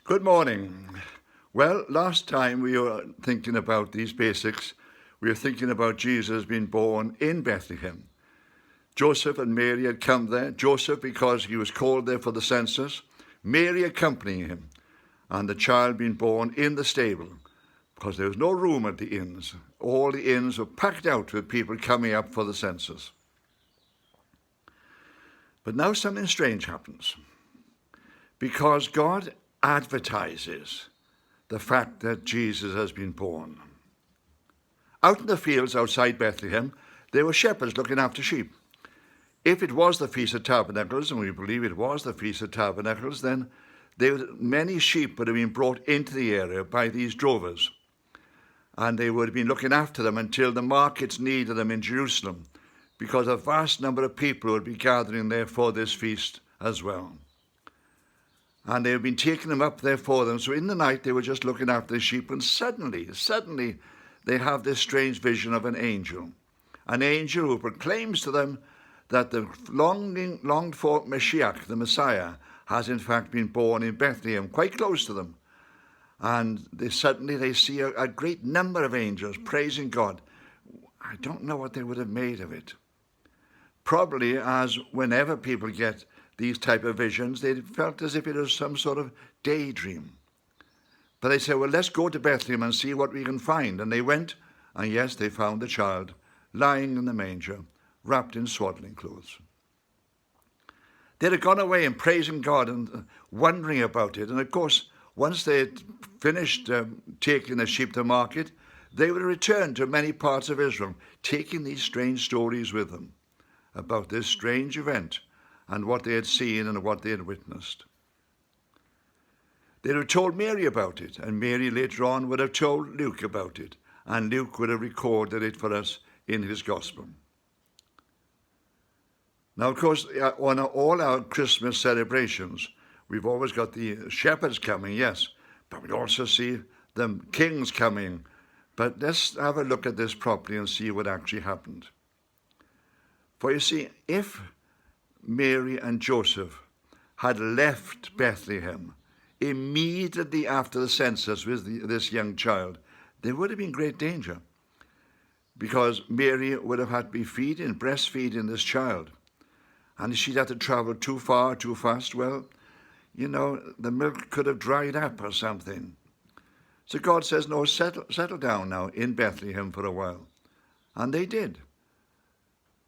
Good morning. Well, last time we were thinking about these basics. We were thinking about Jesus being born in Bethlehem. Joseph and Mary had come there. Joseph because he was called there for the census. Mary accompanying him. And the child being born in the stable because there was no room at the inns. All the inns were packed out with people coming up for the census. But now something strange happens. Because God advertises the fact that Jesus has been born. Out in the fields outside Bethlehem, there were shepherds looking after sheep. If it was the Feast of Tabernacles, and we believe it was the Feast of Tabernacles, then many sheep would have been brought into the area by these drovers. And they would have been looking after them until the markets needed them in Jerusalem, because a vast number of people would be gathering there for this feast as well. And they had been taking them up there for them. So in the night, they were just looking after the sheep. And suddenly, they have this strange vision of an angel who proclaims to them that the longed for Messiah, the Messiah, has in fact been born in Bethlehem, quite close to them. And they see a great number of angels praising God. I don't know what they would have made of it. Probably as whenever people get these type of visions, they felt as if it was some sort of daydream. But they said, well, let's go to Bethlehem and see what we can find. And they went, and yes, they found the child lying in the manger, wrapped in swaddling clothes. They had gone away and praising God and wondering about it. And of course, once they had finished taking the sheep to market, they would return to many parts of Israel, taking these strange stories with them about this strange event and what they had seen and what they had witnessed. They would have told Mary about it, and Mary later on would have told Luke about it, and Luke would have recorded it for us in his gospel. Now, of course, on all our Christmas celebrations, we've always got the shepherds coming, yes, but we also see the kings coming. But let's have a look at this properly and see what actually happened. For you see, if Mary and Joseph had left Bethlehem immediately after the census with this young child, there would have been great danger, because Mary would have had to be breastfeeding this child. And she'd have to travel too far, too fast. Well, the milk could have dried up or something. So God says, no, settle down now in Bethlehem for a while. And they did.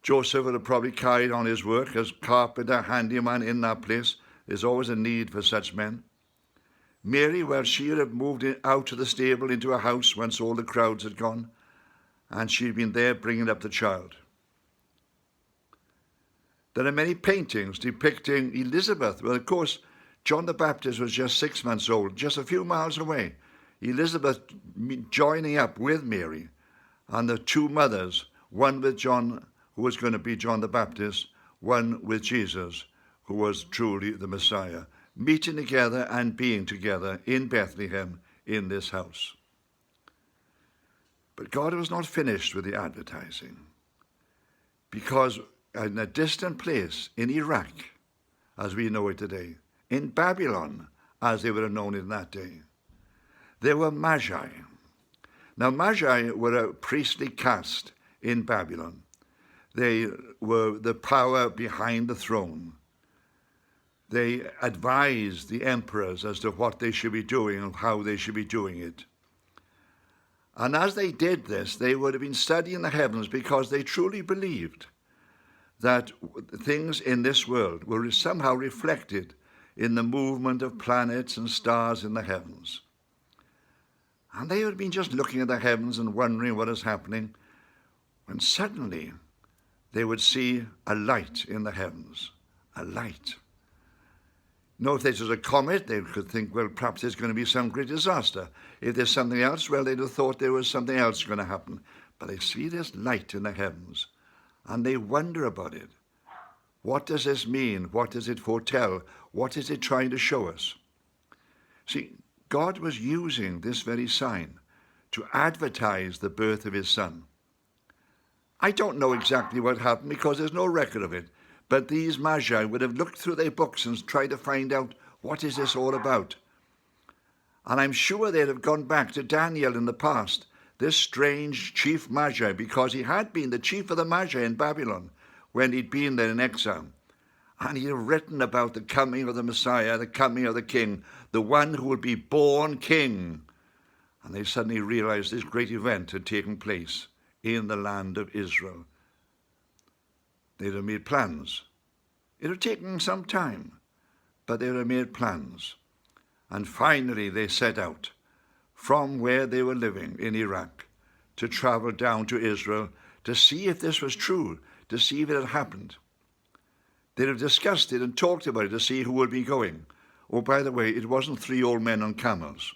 Joseph would have probably carried on his work as carpenter, handyman in that place. There's always a need for such men. Mary, well, she would have moved out of the stable into a house once all the crowds had gone, and she'd been there bringing up the child. There are many paintings depicting Elizabeth. Well, of course, John the Baptist was just 6 months old, just a few miles away. Elizabeth joining up with Mary, and the two mothers, one with John, who was going to be John the Baptist, one with Jesus, who was truly the Messiah, meeting together and being together in Bethlehem in this house. But God was not finished with the advertising, because in a distant place in Iraq, as we know it today, in Babylon, as they would have known it in that day, there were Magi. Now, Magi were a priestly caste in Babylon. They were the power behind the throne. They advised the emperors as to what they should be doing and how they should be doing it. And as they did this, they would have been studying the heavens, because they truly believed that things in this world were somehow reflected in the movement of planets and stars in the heavens. And they would have been just looking at the heavens and wondering what is happening, when suddenly they would see a light in the heavens, a light. No, if this was a comet, they could think, well, perhaps there's going to be some great disaster. If there's something else, well, they'd have thought there was something else going to happen. But they see this light in the heavens, and they wonder about it. What does this mean? What does it foretell? What is it trying to show us? See, God was using this very sign to advertise the birth of his son. I don't know exactly what happened, because there's no record of it. But these Magi would have looked through their books and tried to find out, what is this all about? And I'm sure they'd have gone back to Daniel in the past, this strange chief Magi, because he had been the chief of the Magi in Babylon when he'd been there in exile. And he had written about the coming of the Messiah, the coming of the King, the one who would be born king. And they suddenly realized this great event had taken place in the land of Israel. They'd have made plans. It had taken some time, but they'd have made plans. And finally they set out from where they were living in Iraq to travel down to Israel to see if this was true, to see if it had happened. They'd have discussed it and talked about it to see who would be going. Oh, by the way, it wasn't 3 old men on camels.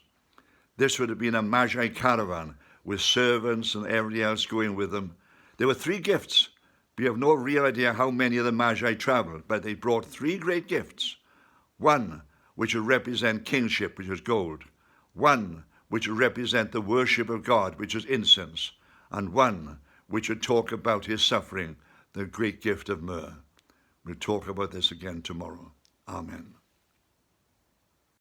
This would have been a Magi caravan with servants and everybody else going with them. There were 3 gifts. We have no real idea how many of the Magi traveled, but they brought 3 great gifts. One which would represent kingship, which was gold. One which would represent the worship of God, which was incense. And one which would talk about his suffering, the great gift of myrrh. We'll talk about this again tomorrow. Amen.